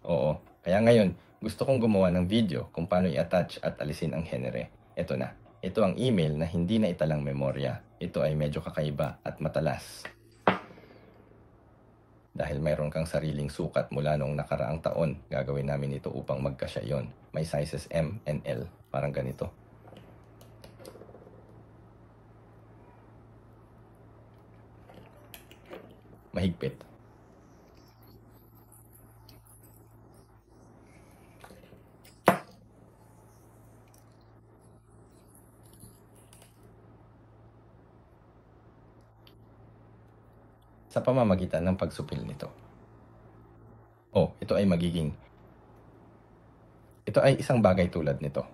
Oo, kaya ngayon gusto kong gumawa ng video kung paano i-attach at alisin ang henere. Ito na. Ito ang email na hindi na italang memorya. Ito ay medyo kakaiba at matalas. Dahil mayroon kang sariling sukat mula noong nakaraang taon, gagawin namin ito upang magkasya yon. May sizes M and L, parang ganito. Mahigpit. Sa pamamagitan ng pagsupil nito. Ito ay isang bagay tulad nito.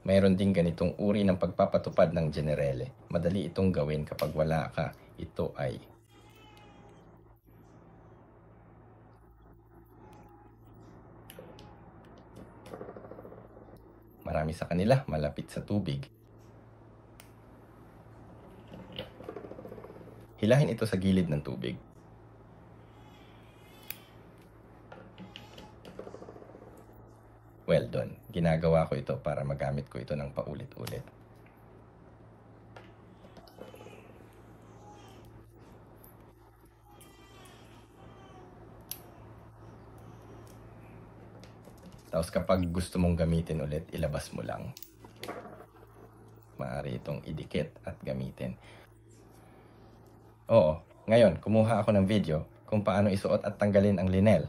Mayroon din ganitong uri ng pagpapatupad ng generele. Madali itong gawin kapag wala ka. Ito ay marami sa kanila malapit sa tubig. Hilahin ito sa gilid ng tubig. Well done. Ginagawa ko ito para magamit ko ito ng paulit-ulit. Tapos kapag gusto mong gamitin ulit, ilabas mo lang. Maaari itong idikit at gamitin. Ngayon, kumuha ako ng video kung paano isuot at tanggalin ang linel.